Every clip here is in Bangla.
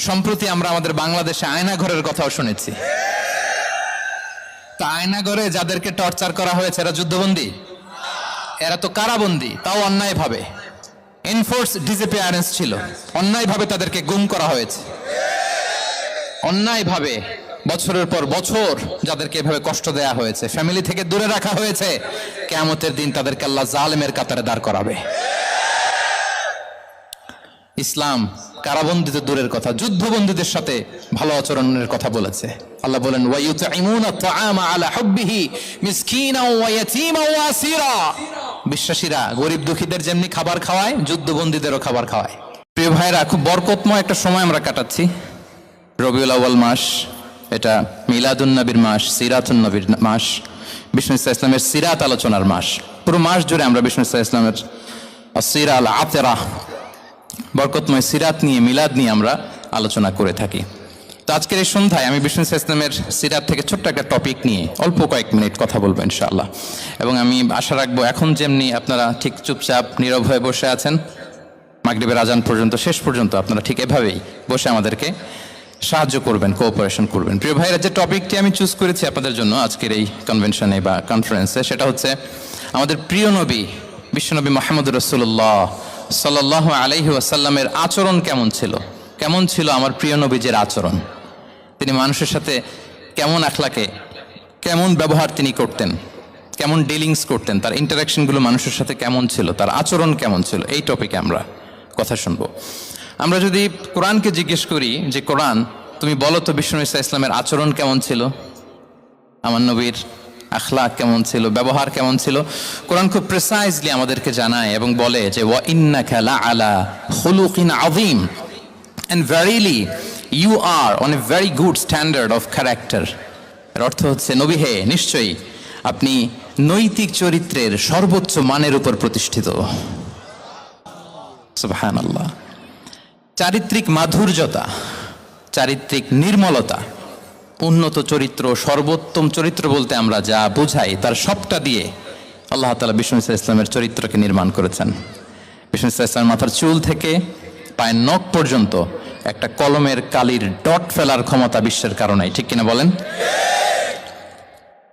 সম্প্রতি আমরা আমাদের বাংলাদেশে আয়নাঘরের কথাও শুনেছি। তা আয়নাঘরে যাদেরকে টর্চার করা হয়েছে এরা যুদ্ধবন্দী? এরা তো কারাবন্দী, তাও অন্যায়ভাবে। এনফোর্স ডিসঅ্যাপিয়ারেন্স ছিল, অন্যায়ভাবে তাদেরকে গুম করা হয়েছে। অন্যায়ভাবে বছরের পর বছর যাদেরকে এভাবে কষ্ট দেয়া হয়েছে, ফ্যামিলি থেকে দূরে রাখা হয়েছে, কিয়ামতের দিন তাদেরকে আল্লাহ জালেমের কাতারে দাঁড় করাবে। ইসলাম কারাবন্দী তো দূরের কথা, যুদ্ধবন্দীদের সাথে ভালো আচরণের কথা বলেছে। আল্লাহ বলেন ওয়ায়ুতঈমুনা আত-তাআমা আলা হুব্বিহি মিসকিনাও ওয়া ইয়াতীমান ওয়া আসীরা। বিশ্বাসীরা গরিব দুঃখীদের যেমনি খাবার খাওয়ায়, যুদ্ধবন্দীদেরও খাবার খাওয়ায়। প্রিয় ভাইরা, খুব বরকতময় একটা সময় আমরা কাটাচ্ছি। রবিউল আউয়াল মাস, এটা মিলাদুন নবীর মাস, সিরাতুন নবীর মাস, বিষ্ণু ইসলামের সিরাত আলোচনার মাস। পুরো মাস জুড়ে আমরা বিষ্ণু ইসলামের সিরা আল আতেরা, বরকতময় সিরাত নিয়ে, মিলাদ নিয়ে আমরা আলোচনা করে থাকি। তো আজকের এই সন্ধ্যায় আমি বিষ্ণু ইসলামের সিরাত থেকে ছোট্ট একটা টপিক নিয়ে অল্প কয়েক মিনিট কথা বলবো ইনশাআল্লাহ। এবং আমি আশা রাখবো এখন যেমনি আপনারা ঠিক চুপচাপ নীরব হয়ে বসে আছেন মাগরিবের আজান পর্যন্ত, শেষ পর্যন্ত আপনারা ঠিক এভাবেই বসে আমাদেরকে সাহায্য করবেন, কোঅপারেশন করবেন। প্রিয় ভাইরা, যে টপিকটি আমি চুজ করেছি আপনাদের জন্য আজকের এই কনভেনশনে বা কনফারেন্সে, সেটা হচ্ছে আমাদের প্রিয় নবী বিশ্বনবী মুহাম্মদুর রাসূলুল্লাহ সাল্লাল্লাহু আলাইহি ওয়াসাল্লামের আচরণ কেমন ছিল। কেমন ছিল আমার প্রিয় নবীজির আচরণ? তিনি মানুষের সাথে কেমন আখলাকে, কেমন ব্যবহার তিনি করতেন, কেমন ডিলিংস করতেন, তার ইন্টারাকশনগুলো মানুষের সাথে কেমন ছিল, তার আচরণ কেমন ছিল, এই টপিকে আমরা কথা শুনবো। আমরা যদি কোরআনকে জিজ্ঞেস করি যে কোরআন তুমি বলো তো বিষ্ণু ইসলামের আচরণ কেমন ছিল, আমার নবীর আখলাক কেমন ছিল, ব্যবহার কেমন ছিল, কোরআন খুব প্রিসাইজলি আমাদেরকে জানায় এবং বলে যে ওয়া ইন্নাকা লাআলা খুলুকিন আযীম, and verily you are on a very good standard of character। এর অর্থ হচ্ছে নবী হে, নিশ্চয়ই আপনি নৈতিক চরিত্রের সর্বোচ্চ মানের উপর প্রতিষ্ঠিত। সুবহানাল্লাহ। চারিত্রিক মাধুর্যতা, চারিত্রিক নির্মলতা, উন্নত চরিত্র, সর্বোত্তম চরিত্র বলতে আমরা যা বুঝাই তার সবটা দিয়ে আল্লাহ তাআলা বিষ্ণু ইসলামের চরিত্রকে নির্মাণ করেছেন। বিষ্ণু ইসলামের মাথার চুল থেকে পায়ের নখ পর্যন্ত একটা কলমের কালির ডট ফেলার ক্ষমতা বিশ্বের কারণে, ঠিক কিনা বলেন?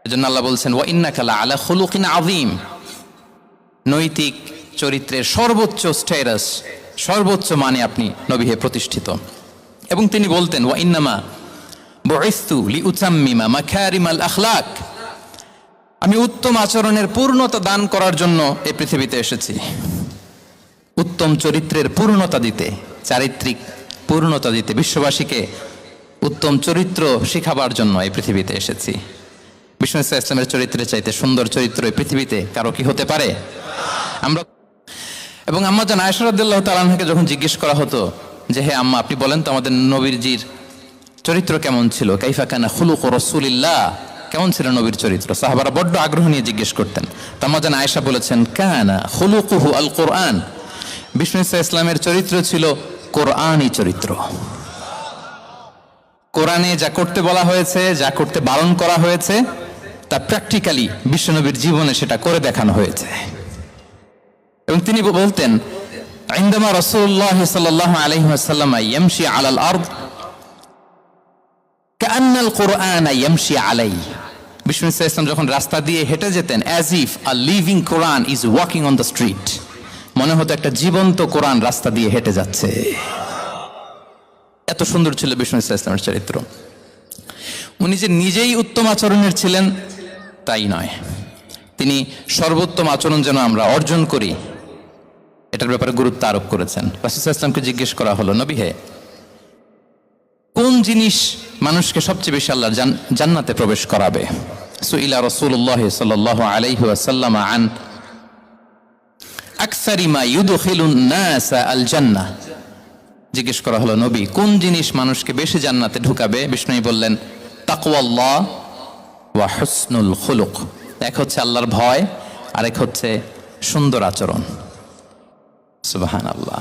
এজন্য আল্লাহ বলছেন ওয়া ইন্নাকা লাআলা খুলুকিন আযীম, নৈতিক চরিত্রের সর্বোচ্চ স্ট্যাটাস, সর্বোচ্চ মানে আপনি নবী হে প্রতিষ্ঠিত। এবং তিনি বলতেন ওয়া ইন্নামা বুইসতু লিউতাম্মিমা মাকারিমাল আখলাক, আমি উত্তম আচরণের পূর্ণতা দান করার জন্য এই পৃথিবীতে এসেছি। উত্তম চরিত্রের পূর্ণতা দিতে, চারিত্রিক পূর্ণতা দিতে, বিশ্ববাসীকে উত্তম চরিত্র শিখাবার জন্য এই পৃথিবীতে এসেছি। বিষ্ণু ইসলামের চরিত্রের চাইতে সুন্দর চরিত্র এই পৃথিবীতে কারো কি হতে পারে? আমরা এবং আম্মা জান আয়েশা রাদিয়াল্লাহু তাআলা আনহাকে যখন জিজ্ঞেস করা হতো যে হে আম্মা, আপনি বলেন তো আমাদের নবীজির চরিত্র কেমন ছিল, কাইফা কানা খুলুকু রাসূলিল্লাহ, কেমন ছিল নবীর চরিত্র, সাহাবারা বড্ড আগ্রহ নিয়ে জিজ্ঞেস করতেন। তো আম্মা জান আয়েশা বলেছেন কানা খুলুকুহু আল কোরআন, বিষ্ণু ইসলামের চরিত্র ছিল কোরআনী চরিত্র। কোরআনে যা করতে বলা হয়েছে, যা করতে বারণ করা হয়েছে, তা প্র্যাকটিক্যালি বিশ্বনবীর জীবনে সেটা করে দেখানো হয়েছে। এবং তিনি বলতেন ইনদামা রাসূলুল্লাহ সাল্লাল্লাহু আলাইহি ওয়াসাল্লাম ইয়ামশি আলাল আরদ কাআন্নাল কুরআন ইয়ামশি আলাইহি, বিষ্ণু ইসলাম যখন রাস্তা দিয়ে হেঁটে যেতেন as if a living Quran is walking on the street, মনে হতো একটা জীবন্ত কোরআন রাস্তা দিয়ে হেঁটে যাচ্ছে। এত সুন্দর ছিল বিষ্ণু ইসলামের চরিত্র। উনি যে নিজেই উত্তম আচরণের ছিলেন তাই নয়, তিনি সর্বোত্তম আচরণ যেন আমরা অর্জন করি এটার ব্যাপারে গুরুত্ব আরোপ করেছেন। রাসূল সাল্লাল্লাহু আলাইহি ওয়াসাল্লামকে জিজ্ঞেস করা হলো নবী হে, কোন জিনিস মানুষকে সবচেয়ে বেশি আল্লাহর জান্নাতে প্রবেশ করাবে? সুইলা রাসূলুল্লাহ সাল্লাল্লাহু আলাইহি ওয়াসাল্লাম আন আকসারি মা ইউদখিলুন নাস আল জান্নাহ, জিজ্ঞেস করা হলো নবী কোন জিনিস মানুষকে বেশি জান্নাতে ঢুকাবে? বিষ্ণু বললেন তাকওয়াল্লাহ ওয়া হুসনুল খুলুক, এক হচ্ছে আল্লাহর ভয়, আরেক হচ্ছে সুন্দর আচরণ। সুবহানাল্লাহ।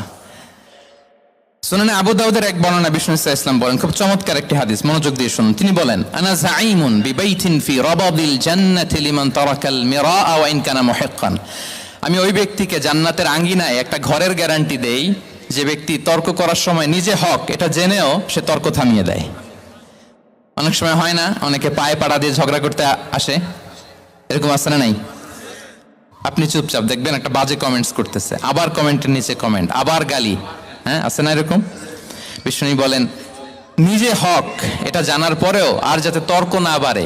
সুনানে আবু দাউদের এক বর্ণনা বিষ্ণু ইসলাম বলেন, খুব চমৎকার একটি হাদিস, মনোযোগ দিয়ে শুনুন। তিনি বলেন আনা যাঈমুন বিবাইতিন ফি রাবাদিল জান্নাতি লিমান তারাকাল মিরা ওয়া ইন কানা মুহিক্কান, আমি ওই ব্যক্তিকে জান্নাতের আঙ্গিনায় একটা ঘরের গ্যারান্টি দেই যে ব্যক্তি তর্ক করার সময় নিজে হক এটা জেনেও সে তর্ক থামিয়ে দেয়। অনেক সময় হয় না, অনেকে পায়ে পাড়া দিয়ে ঝগড়া করতে আসে, এরকম আছে না নাই? আপনি চুপচাপ দেখবেন একটা বাজে কমেন্টস করতেছে, আবার কমেন্টের নিচে কমেন্ট, আবার গালি, হ্যাঁ আছে না এরকম? বিষ্ণু বলেন নিজে হক এটা জানার পরেও আর যাতে তর্ক না বাড়ে,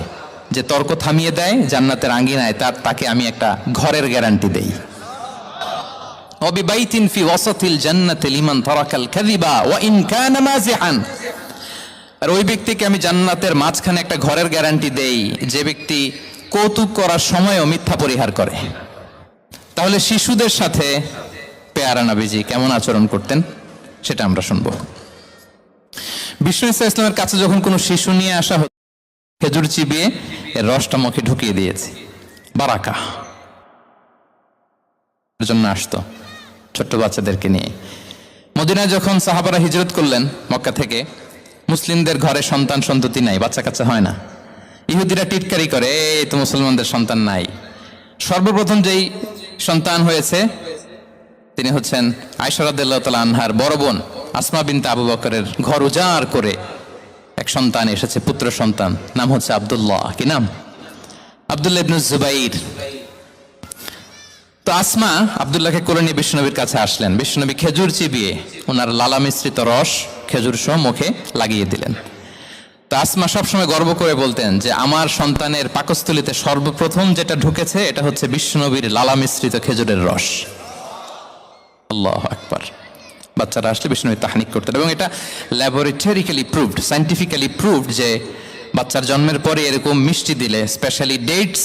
যে তর্ক থামিয়ে দেয় জান্নাতের আঙ্গিনায় তাকে আমি একটা ঘরের গ্যারান্টি দেই। ওয়াবিবাইতিন ফি ওয়াসাতিল জান্নাতি লিমান তারাকাল কাযিবা ওয়া ইন কানা মাযিহান। আর ওই ব্যক্তিকে আমি জান্নাতের মাঝখানে একটা ঘরের গ্যারান্টি দেই যে ব্যক্তি কৌতুক করার সময়ও মিথ্যা পরিহার করে। তাহলে শিশুদের সাথে পেয়ারা নবীজি কেমন আচরণ করতেন সেটা আমরা শুনবো। বিষ্ণু ইসলামের কাছে যখন কোনো শিশু নিয়ে আসা হতো, খেজুর চিবিয়ে এর রসটা মুখে ঢুকিয়ে দিয়েছে, বারাকা জন্য আসতো ছোট্ট বাচ্চাদেরকে নিয়ে। মদিনায় যখন সাহাবারা হিজরত করলেন মক্কা থেকে, মুসলিমদের ঘরে সন্তান সন্ততি নাই, বাচ্চা কাচ্চা হয় না। ইহুদিরা টিটকারি করে, এই তো মুসলমানদের সন্তান নাই। সর্বপ্রথম যেই সন্তান হয়েছে তিনি হচ্ছেন আয়েশা রাদিয়াল্লাহু তাআলা আনহার বড় বোন আসমা বিনতে আবু বকরের ঘর উজাড় করে এক সন্তান এসেছে, পুত্র সন্তান, নাম হচ্ছে আব্দুল্লাহ। কি নাম? আব্দুল্লাহ ইবনে জুবাইর। তো আসমা আব্দুল্লাহকে কোলে নিয়ে বিশ্বনবীর কাছে আসলেন। বিশ্বনবী খেজুর চিবিয়ে ওনার লালা মিশ্রিত রস খেজুর সহ মুখে লাগিয়ে দিলেন। তো আসমা সবসময় গর্ব করে বলতেন যে আমার সন্তানের পাকস্থলীতে সর্বপ্রথম যেটা ঢুকেছে এটা হচ্ছে বিশ্বনবীর লালা মিশ্রিত খেজুরের রস। আল্লাহু আকবার। বাচ্চারা আসলে বিষ্ণু তাহনিক করতেন, এবং এটা ল্যাবরেটরিক্যালি প্রুভড, সায়েন্টিফিক্যালি প্রুভড যে বাচ্চার জন্মের পরে এরকম মিষ্টি দিলে, স্পেশালি ডেটস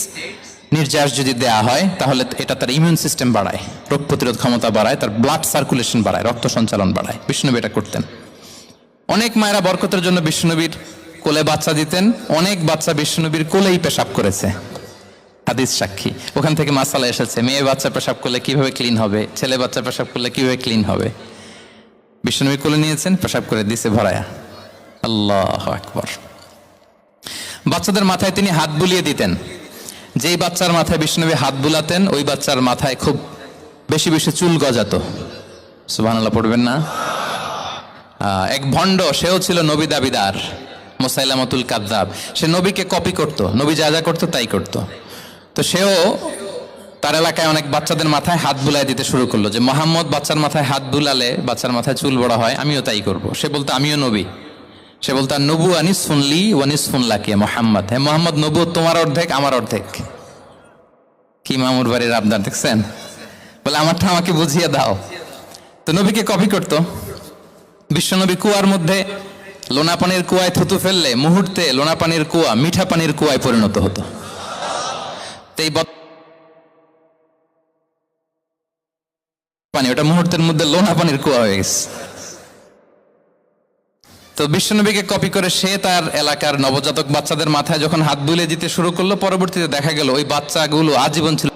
নির্যাস যদি দেয়া হয়, তাহলে এটা তার ইমিউন সিস্টেম বাড়ায়, রোগ প্রতিরোধ ক্ষমতা বাড়ায়, তার ব্লাড সার্কুলেশন বাড়ায়, রক্ত সঞ্চালন বাড়ায়। বিষ্ণুনবী এটা করতেন। অনেক মায়েরা বরকতের জন্য বিষ্ণুনবীর কোলে বাচ্চা দিতেন, অনেক বাচ্চা বিষ্ণুনবীর কোলেই পেশাব করেছে, হাদিস সাক্ষী। ওখান থেকে মাসালা এসেছে, মেয়ে বাচ্চা পেশাব করলে কিভাবে ক্লিন হবে, ছেলে বাচ্চা পেশাব করলে কিভাবে ক্লিন হবে। বিষ্ণুনবী কোলে নিয়েছেন, পেশাব করে দিছে ভরায়া। আল্লাহু আকবার। বাচ্চাদের মাথায় তিনি হাত বুলিয়ে দিতেন। যেই বাচ্চার মাথায় বিষ্ণুনবী হাত বুলাতেন ওই বাচ্চার মাথায় খুব বেশি বেশি চুল গজাতো। সুবহানাল্লাহ পড়বেন না? এক ভণ্ড, সেও ছিল নবী দাবিদার, মুসাইলামাতুল কাযযাব। সে নবীকে কপি করত, নবী যা যা করতো তাই করত। তো সেও তার এলাকায় অনেক বাচ্চাদের মাথায় হাত বুলাই দিতে শুরু করলো, যে মোহাম্মদ বাচ্চার মাথায় হাত বুলালে বাচ্চার মাথায় চুল বড় হয়, আমিও তাই করব। সে বলতো আমিও নবী। সে বলতো নবু আনিস শুনলি ওয়ানিস শুনলাকে মোহাম্মদ, হ্যাঁ মোহাম্মদ নবু তোমার অর্ধেক আমার অর্ধেক। কি মামুর বাড়ির আবদার দেখছেন? বলে আমারটা আমাকে বুঝিয়ে দাও। তো নবীকে কপি করতো। বিশ্বনবী কুয়ার মধ্যে লোনা পানির কুয়ায় থুতু ফেললে মুহূর্তে লোনা পানির কুয়া মিঠা পানির কুয়ায় পরিণত হতো। তো এই পানি ওটা মুহূর্তের মধ্যে লোনা পানির কুয়া হয়ে গেছে। তো বিশ্বনবীকে কপি করে সে তার এলাকার নবজাতক বাচ্চাদের মাথায় যখন হাত বুলিয়ে দিতে শুরু করলো, পরবর্তীতে দেখা গেল ওই বাচ্চাগুলো আজীবন ছিল,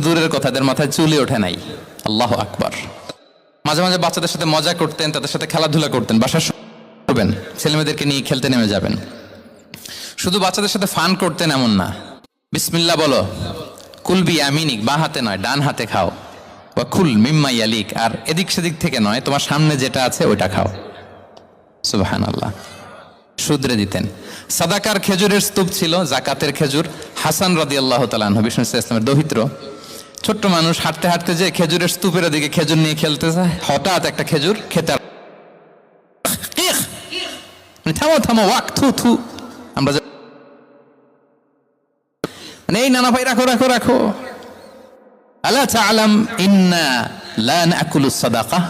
দূরের কথা, এদের মাথায় চুলই ওঠে নাই। আল্লাহু আকবার। মাঝে মাঝে বাচ্চাদের সাথে মজা করতেন, তাদের সাথে খেলাধুলা করতেন। বাসা করবেন, ছেলেমেয়েদেরকে নিয়ে খেলতে নেমে যাবেন। শুধু বাচ্চাদের সাথে ফান করতেন এমন না। বিসমিল্লাহ বলো, কুলবি আমিনিক, বাঁ হাতে নয় ডান হাতে খাও, বা কুল মিম্মা ইয়ালিক, আর এদিক সেদিক থেকে নয়, তোমার সামনে যেটা আছে ওইটা খাও। সুবহানাল্লাহ। শুধরে দিতেন। সাদাকার খেজুরের স্তূপ ছিল, জাকাতের খেজুর। হাসান রাদিয়াল্লাহু তাআলা আনহু, বিষ্ণু ইসলামের দৌহিত্র, ছোট্ট মানুষ, হাঁটতে হাঁটতে যে খেজুরের স্তূপের দিকে খেজুর নিয়ে খেলতে যায়, হঠাৎ একটা খেজুর খেতে, থামো থামো, ওয়াক থু থু। আমরা এই নানা ভাই রাখো রাখো রাখো। আলা তাআলাম ইন্না লা নাকুলুস সাদাকা।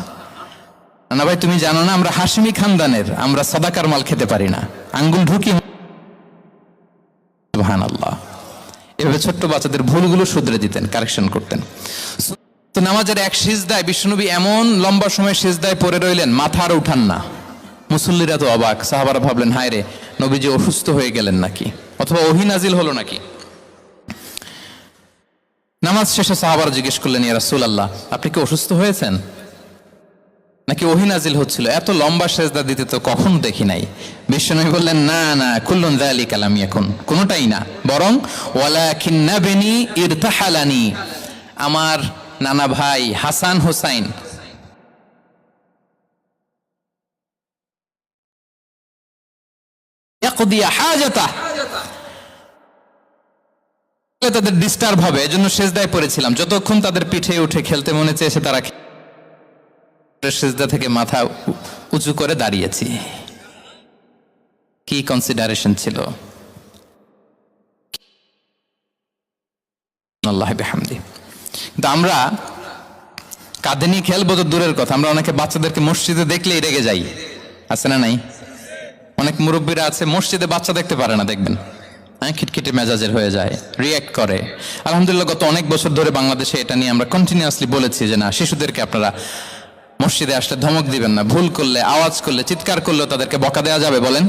নানা ভাই তুমি জানো না আমরা হাশমি খানদানের, আমরা সাদাকার মাল খেতে পারি না, আঙ্গুল ঢুকি। সুবহানাল্লাহ। এভাবে ছোট্ট বাচ্চাদের ভুলগুলো শুধরে দিতেন, কারেকশন করতেন। তো নামাজের এক সিজদায় বিষ্ণুনবী এমন লম্বা সময় সিজদায় পড়ে রইলেন, মাথা আর উঠান না। মুসল্লিরা তো অবাক, সাহাবারা ভাবলেন হায় রে, নবীজি অসুস্থ হয়ে গেলেন নাকি, অথবা ওহী নাজিল হলো নাকি। নামাজ শেষে সাহাবারা জিজ্ঞেস করলেন, ইয়া রাসূলুল্লাহ আপনি কি অসুস্থ হয়েছেন নাকি ওহী নাজিল হচ্ছিল? এত লম্বা সিজদা দিতে তো কখনো দেখি নাই। বিশ্বনবী বললেন না না, কুল্লুন যালিকা লাম ইয়াকুন, কোনোটাই না, বরং ওয়ালাকিন্নাবনি ইরতাহালানি, আমার নানা ভাই হাসান হোসাইন তাদের ডিস্টার্ব হবে, এজন্য সেজদায় পড়েছিলাম। যতক্ষণ তাদের পিঠে উঠে খেলতে মনে চেয়েছে তারা সেজদা থেকে মাথা উঁচু করে দাঁড়িয়েছি। কি কনসিডারেশন ছিল! আল্লাহ বিহামদি। কিন্তু আমরা কাঁধে নিয়ে খেলবো তো দূরের কথা, আমরা অনেকে বাচ্চাদেরকে মসজিদে দেখলেই রেগে যাই, আছে না নাই? অনেক মুরব্বীরা আছে মসজিদে বাচ্চা দেখতে পারে না, দেখবেন হ্যাঁ, খিটখিটে মেজাজের হয়ে যায়, রিয়্যাক্ট করে। আলহামদুলিল্লাহ গত অনেক বছর ধরে বাংলাদেশে এটা নিয়ে আমরা কন্টিনিউয়াসলি বলেছি যে না, শিশুদেরকে আপনারা মসজিদে আসলে ধমক দিবেন না, ভুল করলে, আওয়াজ করলে, চিৎকার করলেও তাদেরকে বকা দেওয়া যাবে? বলেন।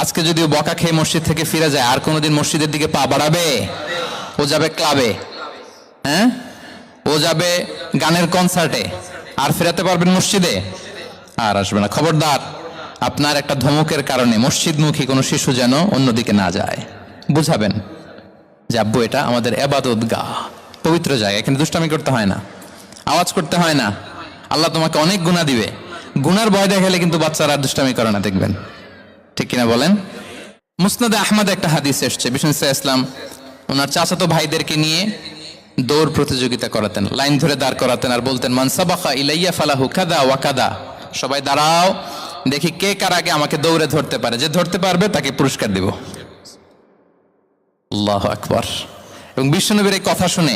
আজকে যদিও বকা খেয়ে মসজিদ থেকে ফিরে যায়, আর কোনোদিন মসজিদের দিকে পা বাড়াবে? ও যাবে ক্লাবে, হ্যাঁ, ও যাবে গানের কনসার্টে, আর ফেরাতে পারবেন মসজিদে? আর আসবে না। খবরদার, আপনার একটা ধমকের কারণে মসজিদমুখী কোনো শিশু যেন অন্যদিকে না যায়। বুঝাবেন যে আব্বু এটা আমাদের ইবাদতগাহ, পবিত্র জায়গা, এখানে দুষ্টামি করতে হয় না, আওয়াজ করতে হয় না, আল্লাহ তোমাকে অনেক গুনাহ দিবে। গুনার ভয় দেখালে কিন্তু বাচ্চারা দুষ্টামি করে না, দেখবেন। ঠিক কিনা বলেন? মুসনাদে আহমদে একটা হাদিস এসছে, বিষ্ণু ইসলাম ওনার চাচাতো ভাইদেরকে নিয়ে দৌড় প্রতিযোগিতা করাতেন, লাইন ধরে দাঁড় করাতেন আর বলতেন মান সাবাকা ইলাইয়া ফালাহু কাদা ওয়া কাদা, সবাই দাঁড়াও, দেখি কে কার আগে আমাকে দৌড়ে ধরতে পারে, যে ধরতে পারবে তাকে পুরস্কার দিব। আল্লাহু আকবার। এবং বিশ্বনবীর এই কথা শুনে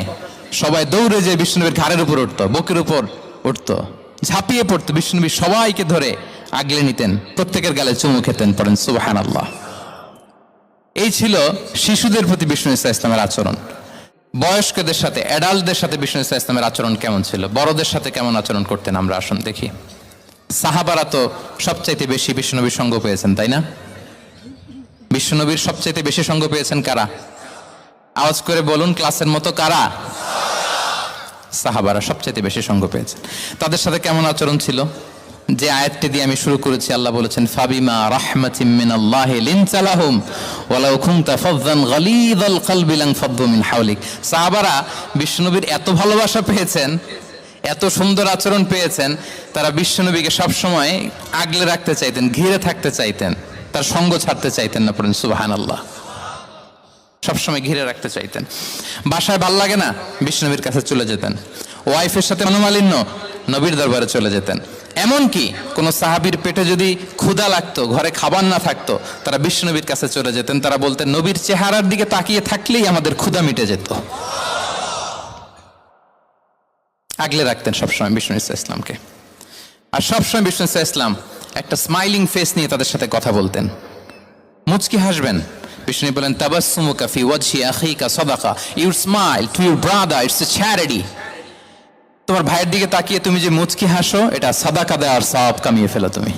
সবাই দৌড়ে যে বিশ্বনবীর ঘাড়ের উপর উঠতো, বুকের উপর উঠতো, ঝাঁপিয়ে পড়তো, বিশ্বনবী সবাইকে ধরে আগলে নিতেন, প্রত্যেকের গালে চুমু খেতেন, পড়েন সুবহানাল্লাহ। এই ছিল শিশুদের প্রতি বিষ্ণু ইসলামের আচরণ। বয়স্কদের সাথে, অ্যাডাল্টদের সাথে বিষ্ণু ইসলামের আচরণ কেমন ছিল, বড়দের সাথে কেমন আচরণ করতেন আমরা আসুন দেখি। সাহাবারা তো সবচাইতে বেশি বিশ্বনবীর সঙ্গ পেয়েছেন, তাই না? বিশ্বনবীর সবচাইতে বেশি সঙ্গ পেয়েছেন কারা? আওয়াজ করে বলুন, ক্লাসের মতো কারা? সাহাবারা সবচাইতে বেশি সঙ্গ পেয়েছেন। তাদের সাথে কেমন আচরণ ছিল? যে আয়াতটি দিয়ে আমি শুরু করেছি, আল্লাহ বলেছেন ফাবিমা রাহমাতিম মিনাল্লাহি লিনতা লাহুম ওয়ালাউ কুনতা ফাযযান গালিযাল কলবি লানফাদ্দু মিন হাওলিক। সাহাবারা বিশ্বনবীর এত ভালোবাসা পেয়েছেন, এত সুন্দর আচরণ পেয়েছেন, তারা বিশ্বনবীকে সবসময় আগলে রাখতে চাইতেন, ঘিরে থাকতে চাইতেন, তার সঙ্গ ছাড়তে চাইতেন না, পড়েন সুবহানাল্লাহ। সবসময় ঘিরে রাখতে চাইতেন। বাসায় ভাল লাগে না, বিশ্বনবীর কাছে চলে যেতেন। ওয়াইফের সাথে মনোমালিন্য, নবীর দরবারে চলে যেতেন। এমনকি কোন সাহাবীর পেটে যদি ক্ষুধা লাগতো, ঘরে খাবার না থাকতো, তারা বিশ্বনবীর কাছে চলে যেতেন। তারা বলতেন নবীর চেহারার দিকে তাকিয়ে থাকলেই আমাদের ক্ষুধা মিটে যেত। আগলে রাখতেন সবসময় বিষ্ণু ইসলামকে। আর সবসময় বিষ্ণু ইসলাম একটা স্মাইলিং ফেস নিয়ে তাদের সাথে কথা বলতেন, মুচকি হাসবেন। বিষ্ণু বলেন তাবাসসুমুকা ফি ওয়াজহি আখিকা সাদাকা, you smile to your brother, it's a charity. তোমার ভাইয়ের দিকে তাকিয়ে তুমি যে মুচকি হাসো, এটা সাদাকা দেওয়ার সওয়াব কামিয়ে ফেলো তুমি।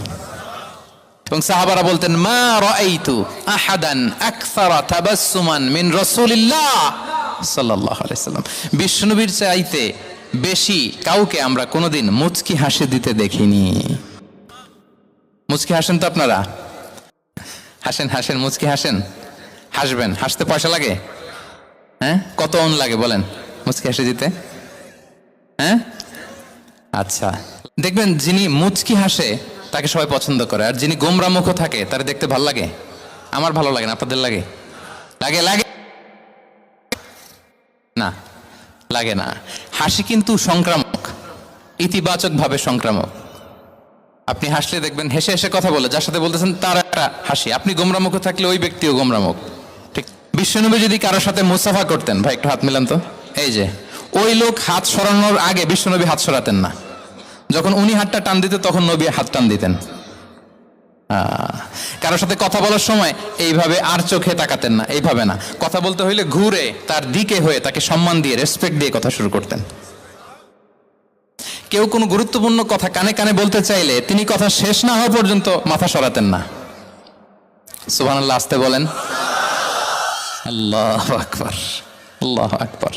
এবং সাহাবারা বলতেন মা রাআইতু আহাদান আকসারা তাবাসসুমান মিন রাসূলিল্লাহ সাল্লাল্লাহু আলাইহি সাল্লাম। বিশ্বনবীর চাইতে বেশি কাউকে আমরা কোনোদিন মুচকি হাসি দিতে দেখিনি। মুচকি হাসেন তো আপনারা? হাসেন হাসেন, মুচকি হাসেন, হাসবেন। হাসতে পয়সা লাগে? হ্যাঁ, কত অন লাগে বলেন মুচকি হাসি দিতে? হ্যাঁ, আচ্ছা। দেখবেন যিনি মুচকি হাসে তাকে সবাই পছন্দ করে, আর যিনি গোমরা মুখ থাকে তার দেখতে ভালো লাগে। আমার ভালো লাগে না, আপনাদের লাগে? লাগে? লাগে না, লাগে না। হাসি কিন্তু সংক্রামক, ইতিবাচক ভাবে সংক্রামক। আপনি হাসলে দেখবেন হেসে হেসে কথা বলে, যার সাথে বলতেছেন তার একটা হাসি। আপনি গোমরা মুখ থাকলে ওই ব্যক্তিও গোমরা মুখ। ঠিক বিশ্বনবী যদি কারোর সাথে মুসাফা করতেন, ভাই একটু হাত মিলান তো, এই যে ওই লোক হাত সরানোর আগে বিশ্বনবী হাত সরাতেন না। যখন উনি হাতটা টান দিতেন তখন নবী হাত টান দিতেন। কারোর সাথে কথা বলার সময় এইভাবে আর চোখে তাকাতেন না, এইভাবে না। কথা বলতে হইলে ঘুরে তার দিকে হয়ে তাকে সম্মান দিয়ে, রেসপেক্ট দিয়ে কথা শুরু করতেন। কেউ কোনো গুরুত্বপূর্ণ কথা কানে কানে বলতে চাইলে তিনি কথা শেষ না হওয়া পর্যন্ত মাথা সরাতেন না। সুবহানাল্লাহ, আসতে বলেন। আল্লাহু আকবার, আল্লাহু আকবার।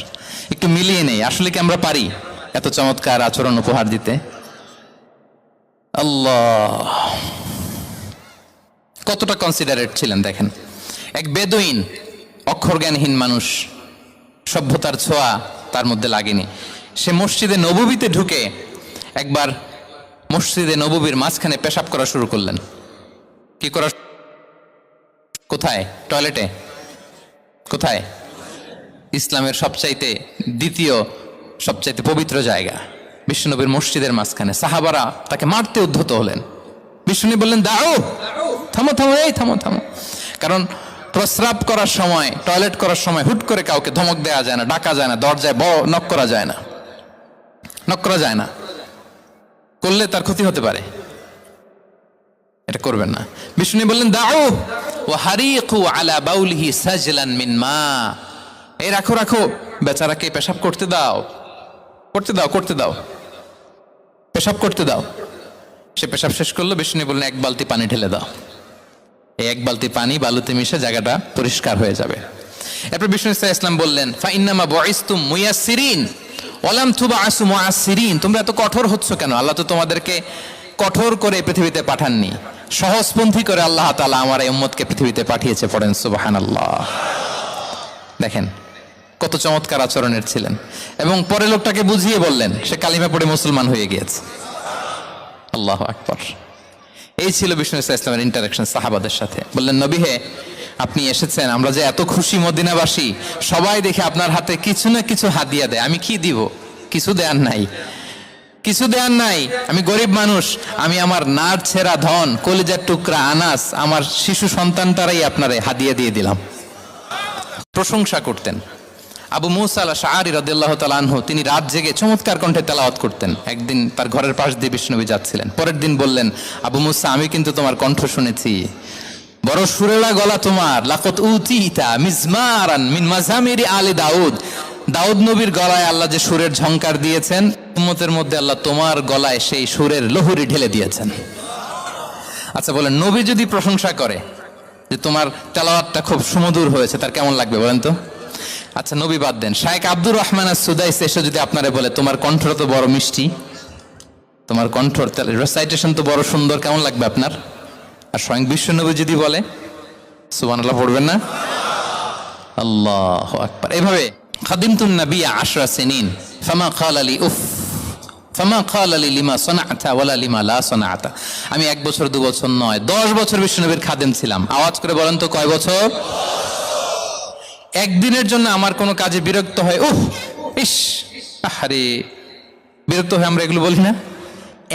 একটু মিলিয়ে নেই, আসলে কি আমরা পারি এত চমৎকার আচরণ উপহার দিতে? আল্লাহ, কতটা কনসিডারেট ছিলেন দেখেন। এক বেদুইন, অক্ষর জ্ঞানহীন মানুষ, সভ্যতার ছোঁয়া তার মধ্যে লাগেনি। সে মসজিদে নববীতে ঢুকে একবার মসজিদে নববীর মাঝখানে পেশাব করা শুরু করলেন। কি করা? কোথায়? টয়লেটে। কোথায়? ইসলামের সবচাইতে দ্বিতীয় সবচাইতে পবিত্র জায়গা বিশ্বনবীর মসজিদের মাঝখানে। সাহাবারা তাকে মারতে উদ্ধত হলেন। বিষ্ণু বললেন, দাও, থামো থামো, এই থামো থামো। কারণ প্রস্রাব করার সময়, টয়লেট করার সময় হুট করে কাউকে ধমক দেওয়া যায় না, ডাকা যায় না, দরজায় নক করা যায় না, নক করা যায় না। করলে তার ক্ষতি হতে পারে, এটা করবেন না। বিষ্ণু বললেন, দাও ও হারিকু আলা বাউলিহি সাজলান মিন মা। এই রাখো রাখো, বেচারাকে পেশাব করতে দাও, করতে দাও, করতে দাও, পেশাব করতে দাও। সে পেশাব শেষ করলো। বিষ্ণু বললেন, এক বালতি পানি ঢেলে দাও। এই এক বালতি পানি বালুতে মিশে জায়গাটা পরিষ্কার হয়ে যাবে। এরপর বিষ্ণু ইসলাম বললেন, ফাইন্নামা বুইসতুম মুয়াসসিরিন ওয়ালাম তুবআসু মুআসসিরিন। তোমরা এত কঠোর হচ্ছ কেন? আল্লাহ তো তোমাদেরকে কঠোর করে পৃথিবীতে পাঠাননি, সহজপন্থী করে আল্লাহ তাআলা আমার এই উম্মতকে পৃথিবীতে পাঠিয়েছে। পড়েন সুবহানাল্লাহ। দেখেন কত চমৎকার আচরণের ছিলেন। এবং পরে লোকটাকে বুঝিয়ে বললেন, সে কালিমা পড়ে মুসলমান হয়ে গিয়েছে। আল্লাহু আকবার। এই ছিল বিষ্ণু ইসলামের ইন্টারাকশন সাহাবাদের সাথে। বললেন, নবী হে, আপনি এসেছেন, আমরা যে এত খুশি মদিনাবাসী, সবাই দেখে আপনার হাতে কিছু না কিছু হাদিয়া দেয়। আমি কি দিব? কিছু দেয়ার নাই, কিছু দেয়ার নাই। আমি গরিব মানুষ, আমি আমার নার ছেঁড়া ধন, কলিজার টুকরা আনাস, আমার শিশু সন্তানটারাই আপনারে হাদিয়া দিয়ে দিলাম। প্রশংসা করতেন। আবু মুসা আল-আশআরী রাদিয়াল্লাহু তাআলা আনহু, তিনি রাত জেগে চমৎকার কণ্ঠে তেলাওয়াত করতেন। একদিন তার ঘরের পাশ দিয়ে বিষ্ণুনবী যাচ্ছিলেন। পরের দিন বললেন, আবু মুসা, আমি কিন্তু তোমার কণ্ঠ শুনেছি, বড় সুরেলা গলা তোমার। লাকাত উতিতা মিজমারান মিন মাজামিরি আলি দাউদ। দাউদ নবীর গলায় আল্লাহ যে সুরের ঝংকার দিয়েছেন, উম্মতের মধ্যে আল্লাহ তোমার গলায় সেই সুরের লহরী ঢেলে দিয়েছেন। আচ্ছা বলেন, নবী যদি প্রশংসা করে যে তোমার তেলাওয়াতটা খুব সুমধুর হয়েছে, তার কেমন লাগবে বলেন তো? আচ্ছা নবী বাদ দেন, শায়েখ আব্দুর রহমান আস-সুদাইস এসে যদি আপনারে বলে, তোমার কণ্ঠ তো বড় মিষ্টি, তোমার কণ্ঠর রেসাইটেশন তো বড় সুন্দর, কেমন লাগবে আপনার? আর স্বয়ং বিশ্বনবী যদি বলে, সুবহানাল্লাহ পড়বেন না? আল্লাহু আকবার। এভাবে খাদিমতুন নবী 10 সিনিন ফামা ক্বালা লি উফ ফামা ক্বালা লি লিমা সানা'তা ওয়ালা লিমা লা সানা'তা। আমি 1 বছর 2 বছর নয়, 10 বছর বিশ্বনবীর খাদেম ছিলাম। আওয়াজ করে বলেন তো, কয় বছর? একদিনের জন্য আমার কোনো কাজে বিরক্ত হয়, উফ ইস আরে, বিরক্ত হয়ে আমরা এগুলো বলি না?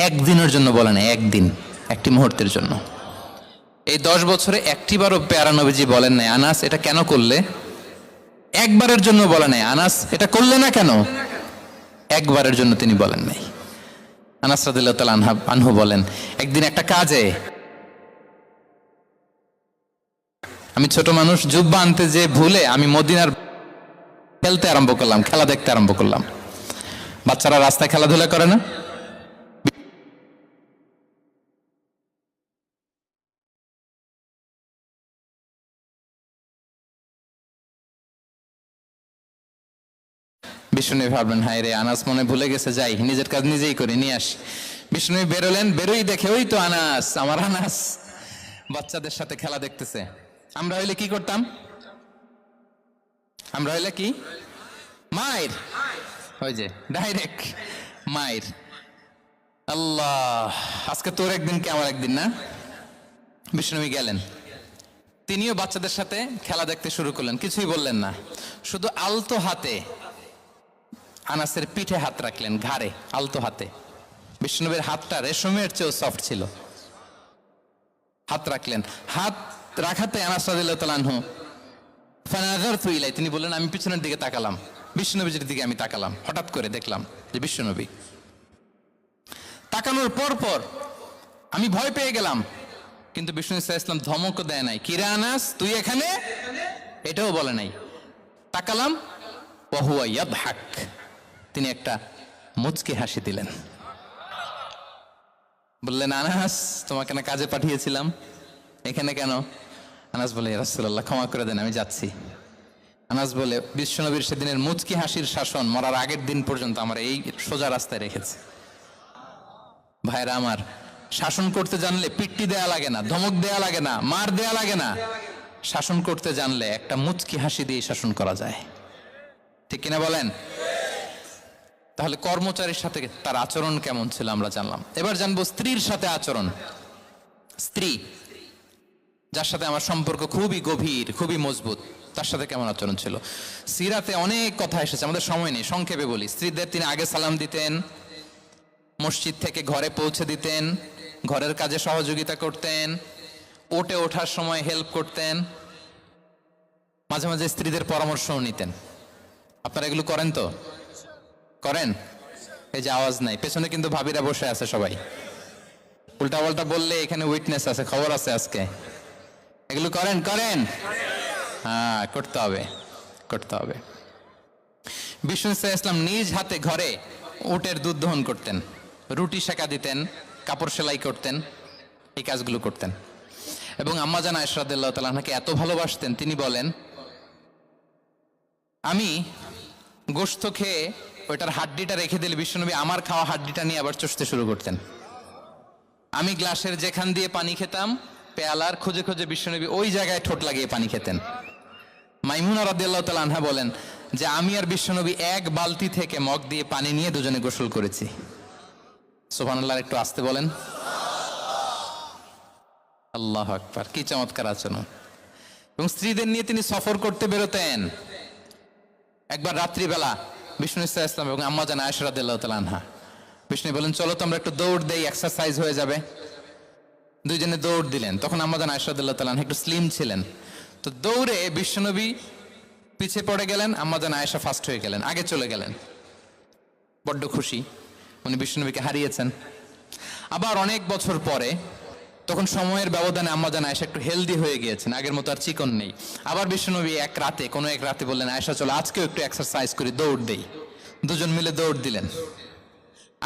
একদিনের জন্য বলে না, একদিন, একটি মুহূর্তের জন্য। এই 10 বছরে একটিবারও প্যারা নবীজি বলেন নাই, আনাস এটা কেন করলে? একবারের জন্য বলে নাই, আনাস এটা করলে না কেন? একবারের জন্য তিনি বলেন নাই। আনাস রাদিয়াল্লাহু তাআলা আনহু বলেন, একদিন একটা কাজে আমি ছোট মানুষ, জুব্বা আনতে যে ভুলে আমি মদিনার খেলতে আরম্ভ করলাম, খেলা দেখতে আরম্ভ করলাম। বাচ্চারা রাস্তায় খেলাধুলা করে না? বিষ্ণু ভাবলেন, হায় রে, আনাস মনে ভুলে গেছে, যাই নিজের কাজ নিজেই করে নিয়ে আসি। বিষ্ণু বেরোলেন, বেরোই দেখে ওই তো আনাস, আমার আনাস বাচ্চাদের সাথে খেলা দেখতেছে। আমরা হইলে কি করতাম? আমরা হইলে কি? মায়ের, ওই যে ডাইরেক্ট মায়ের। আল্লাহ, আজকে তোর একদিন কি আমার একদিন না? বিষ্ণু গেলেন, তিনিও বাচ্চাদের সাথে খেলা দেখতে শুরু করলেন, কিছুই বললেন না, শুধু আলতো হাতে আনাসের পিঠে হাত রাখলেন, ঘাড়ে আলতো হাতে। বিষ্ণুনবীর হাতটা রেশমের চেয়েও সফট ছিল। হাত রাখলেন, হাত রাখাতে আনাস রাদিয়াল্লাহু তাআলা আনহু ফানাযারতু ইলাই, তিনি বললেন, আমি পিছনের দিকে তাকালাম, বিষ্ণুনবীর দিকে আমি তাকালাম। হঠাৎ করে দেখলাম যে বিষ্ণুনবী। তাকানোর পর পর আমি ভয় পেয়ে গেলাম, কিন্তু বিষ্ণু ইসলাম ধমকও দেয় নাই, কিরে আনাস তুই এখানে, এটাও বলে নাই। তাকালাম, ওয়া হুয়া ইয়াদহাক, তিনি একটা মুচকি হাসি দিলেন। বললেন, আনাস তোমাকে না কাজে পাঠিয়েছিলাম, এখানে কেন? আনাস বলে, ইয়া রাসূলুল্লাহ ক্ষমা করে দেন, আমি যাচ্ছি। আনাস বলে, বিশ্বনবীর সেদিনের মুচকি হাসির শাসন মরার আগের দিন পর্যন্ত আমার এই সোজা রাস্তায় রেখেছে। ভাইরা আমার, শাসন করতে জানলে পিট্টি দেয়া লাগে না, ধমক দেয়া লাগে না, মার দেয়া লাগে না। শাসন করতে জানলে একটা মুচকি হাসি দিয়ে শাসন করা যায়, ঠিক কিনা বলেন? তাহলে কর্মচারীর সাথে তার আচরণ কেমন ছিল আমরা জানলাম। এবার জানবো স্ত্রীর সাথে আচরণ। স্ত্রী যার সাথে আমার সম্পর্ক খুবই গভীর, খুবই মজবুত, তার সাথে কেমন আচরণ ছিল। সিরাতে অনেক কথা এসেছে, আমাদের সময় নেই, সংক্ষেপে বলি। স্ত্রীদের তিনি আগে সালাম দিতেন, মসজিদ থেকে ঘরে পৌঁছে দিতেন, ঘরের কাজে সহযোগিতা করতেন, ওঠে ওঠার সময় হেল্প করতেন, মাঝে মাঝে স্ত্রীদের পরামর্শও নিতেন। আপনারা এগুলো করেন তো? করেন? এই যে আওয়াজ নাই, পেছনে কিন্তু ভাবিরা বসে আছে সবাই। উল্টা পাল্টা বললে এখানে উইটনেস আছে, খবর আছে আজকে। এগুলো করেন? করেন? হ্যাঁ, করতে হবে, করতে হবে। বিষ্ণু ইসলাম নিজ হাতে ঘরে উটের দুধ দহন করতেন, রুটি সেকা দিতেন, কাপড় সেলাই করতেন, এই কাজগুলো করতেন। এবং আম্মা জান আয়েশা রাদিয়াল্লাহু তাআলা আনহাকে এত ভালোবাসতেন, তিনি বলেন, আমি গোশত খেয়ে ওইটার হাড্ডিটা রেখে দিলে বিশ্বনবী আমার খাওয়া হাড্ডিটা নিয়ে আবার চষতে শুরু করতেন। আমি গ্লাসের যেখান দিয়ে পানি খেতাম, পেয়ালার খুঁজে খুঁজে বিশ্বনবী ওই জায়গায় ঠোঁট লাগিয়ে পানি খেতেন। মাইমুনা রাদিয়াল্লাহু তাআলা আনহা বলেন যে আমি আর বিশ্বনবী এক বালতি থেকে মগ দিয়ে পানি নিয়ে দুজনে গোসল করেছি। সুবহানাল্লাহ, একটু আসতে বলেন। আল্লাহু আকবার, কি চমৎকার আচরণ। এবং স্ত্রীদের নিয়ে তিনি সফর করতে বেরোতেন। একবার রাত্রিবেলা বিষ্ণু ইসলাম এবং আম্মা জান আয়েশা রাদিয়াল্লাহু তাআলা আনহা, বিষ্ণু বলেন চলো তো আমরা একটু দৌড় দেই, এক্সারসাইজ হয়ে যাবে। দুইজনে দৌড় দিলেন। তখন আম্মা জান আয়েশা রাদিয়াল্লাহু তাআলা আনহা একটু স্লিম ছিলেন, তো দৌড়ে বিশ্বনবী পিছে পড়ে গেলেন, আম্মা জান আয়েশা ফার্স্ট হয়ে গেলেন, আগে চলে গেলেন। বড্ড খুশি, উনি বিশ্বনবীকে হারিয়েছেন। আবার অনেক বছর পরে, তখন সময়ের ব্যবধানে আম্মা জান আয়েশা একটু হেলদি হয়ে গিয়েছেন, আগের মতো আর চিকন নেই। আবার বিশ্বনবী কোনো এক রাতে বললেন, আয়েশা চলো আজকেও একটু এক্সারসাইজ করি, দৌড় দেই। দুজন মিলে দৌড় দিলেন।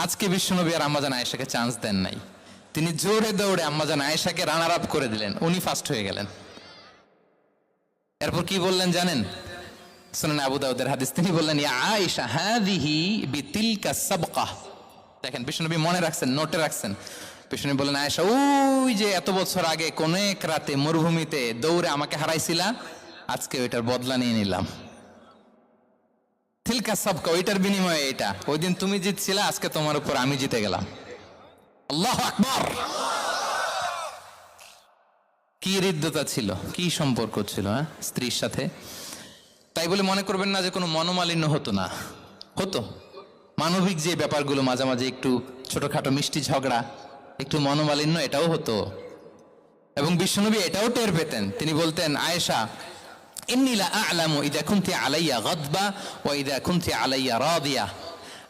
আজকে বিশ্বনবী আর আম্মা জান আয়েশাকে চান্স দেন নাই, তিনি জোরে দৌড়ে আম্মা জান আয়েশাকে রানার আপ করে দিলেন, উনি ফার্স্ট হয়ে গেলেন। এরপর কি বললেন জানেন? সুনান আবু দাউদের হাদিস, তিনি বললেন, ইয়া আয়েশা হাযিহি বিতিলকা সাবকা। দেখেন, বিশ্বনবী মনে রাখছেন, নোটে রাখছেন। বিষ্ণু বলেন, আয়েশা ওই যে এত বছর আগে কোন এক রাতে মরুভূমিতে দৌড়ে আমাকে হারাইছিলা, আজকে ওইটার বদলা নিয়ে নিলাম। তিলকা সাবকা, ওইটার বিনিময়ে এটা। ওই দিন তুমি জিতছিলা, আজকে তোমার উপর আমি জিতে গেলাম। আল্লাহু আকবার। কি হৃদ্যতা ছিল, কি সম্পর্ক ছিল স্ত্রীর সাথে। তাই বলে মনে করবেন না যে কোনো মনোমালিন্য হতো না, হতো। মানবিক যে ব্যাপারগুলো, মাঝে মাঝে একটু ছোটখাটো মিষ্টি ঝগড়া, একটু মনোমালিন্য, এটাও হতো। এবং বিশ্বনবী এটাও টের পেতেন। তিনি বলতেন, আয়েশা ইন্নী লা আ'লামু ইযা কুনতি আলাইয়া গাদবা ওয়া ইযা কুনতি আলাইয়া রাদিয়া।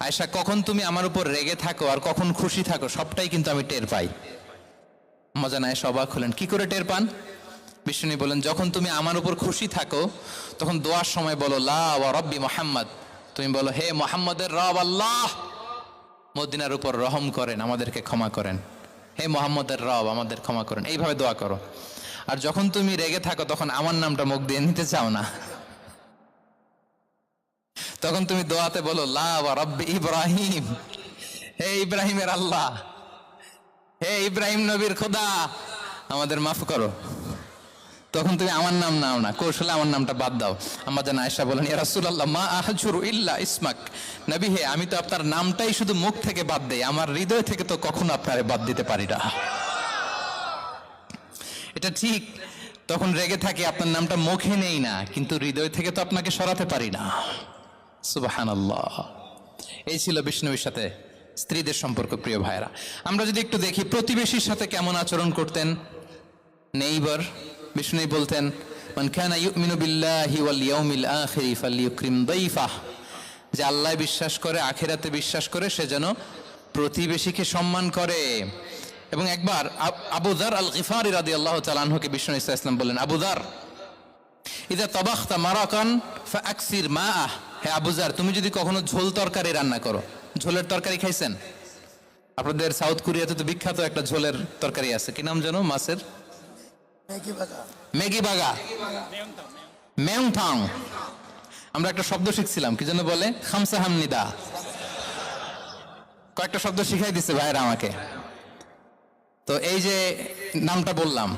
আয়েশা, কখন তুমি আমার উপর রেগে থাকো আর কখন খুশি থাকো, সবটাই কিন্তু আমি টের পাই। আম্মা জান আয়েশা অবাক হলেন, কি করে টের পান? বিশ্বনবী বলেন, যখন তুমি আমার উপর খুশি থাকো তখন দোয়ার সময় বলো লা ওয়া রাব্বি মুহাম্মদ, তুমি বলো হে মুহাম্মদের রব আল্লাহ, মদিনার উপর রহম করেন, আমাদেরকে ক্ষমা করেন। হে মুহাম্মদের রব, আমাদের ক্ষমা করেন, এইভাবে দোয়া করো। আর যখন তুমি রেগে থাকো তখন আমার নামটা মুখ দিয়ে নিতে চাও না, তখন তুমি দোয়াতে বলো লা ওয়া রাব্বি ইব্রাহিম, হে ইব্রাহিমের আল্লাহ, হে ইব্রাহিম নবীর খোদা, আমাদের মাফ করো। তখন তুমি আমার নাম নাও না, কৌশলে আমার নামটা বাদ দাও। আম্মা জান আয়েশা বলেন, ইয়া রাসূলুল্লাহ মা আহজুরু ইল্লা ইসমাক। নবী হে, আমি তো আপনার নামটাই শুধু মুখ থেকে বাদ দেই, আমার হৃদয় থেকে তো কখনো আপনারে বাদ দিতে পারি না। এটা ঠিক, তখন রেগে থাকি, আপনার নামটা মুখে নেই না, কিন্তু হৃদয় থেকে তো আপনাকে সরাতে পারি না। সুবহানাল্লাহ। এই ছিল বিষ্ণুর সাথে স্ত্রীদের সম্পর্ক। প্রিয় ভাইরা, আমরা যদি একটু দেখি প্রতিবেশীর সাথে কেমন আচরণ করতেন। নেইবার, বিষ্ণু বলতেন, মান কানা ইউমিনু বিল্লাহি ওয়াল ইয়াউমিল আখিরি ফালইউকরিম দাইফাহ, যে আল্লাহ বিশ্বাস করে, আখিরাতে বিশ্বাস করে, সে যেন প্রতিবেশীকে সম্মান করে। এবং একবার আবু যার আল গিফারি রাদিয়াল্লাহু তাআলা আনহুকে বিষ্ণু ইসলাম বললেন, আবু যার ইযা তাবাখতা মারাকান ফাআকসির মাআহ, হে আবু যার, তুমি যদি কখনো ঝোল তরকারি রান্না করো, ঝোলের তরকারি খাইছেন? আপনাদের সাউথ কোরিয়াতে তো বিখ্যাত একটা ঝোলের তরকারি আছে, কি নাম জানো? মাছের ম্যাগি বাগা, মেয়ংথাং। আমরা একটা শব্দ শিখছিলাম, কি যেন বলে, খামসা হামনিদা। কয়েকটা শব্দ শিখাই দিছে ভাইরা আমাকে। তো এই যে নামটা বললাম,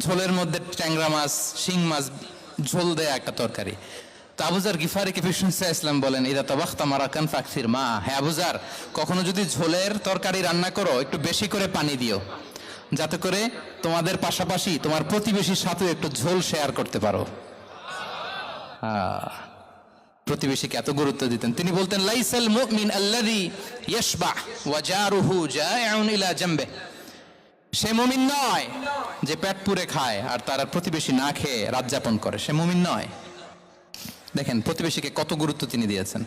ঝোলের মধ্যে ট্যাংরা মাছ, শিং মাছ ঝোল দেয়া একটা তরকারি। তো আবুজার গিফারিকে বিষ্ণু ইসলাম বলেন, ইদা তাবাখতা মারাকান ফাকসির মা, হ্যাঁ আবুজার, কখনো যদি ঝোলের তরকারি রান্না করো একটু বেশি করে পানি দিও, যাতে করে তোমাদের পাশাপাশি তোমার প্রতিবেশীর সাথেও একটু ঝোল শেয়ার করতে পারো। প্রতিবেশীকে এত গুরুত্ব দিতেন। তিনি বলতেন, লাইসাল মুমিন আল্লাযী ইয়াশবা ওয়া জারুহু জাইউন ইলা জামবে, সে মুমিন নয় যে পেট পুরে খায় আর তার প্রতিবেশী না খেয়ে রাত যাপন করে, সে মুমিন নয়। দেখেন প্রতিবেশীকে কত গুরুত্ব তিনি দিয়েছেন।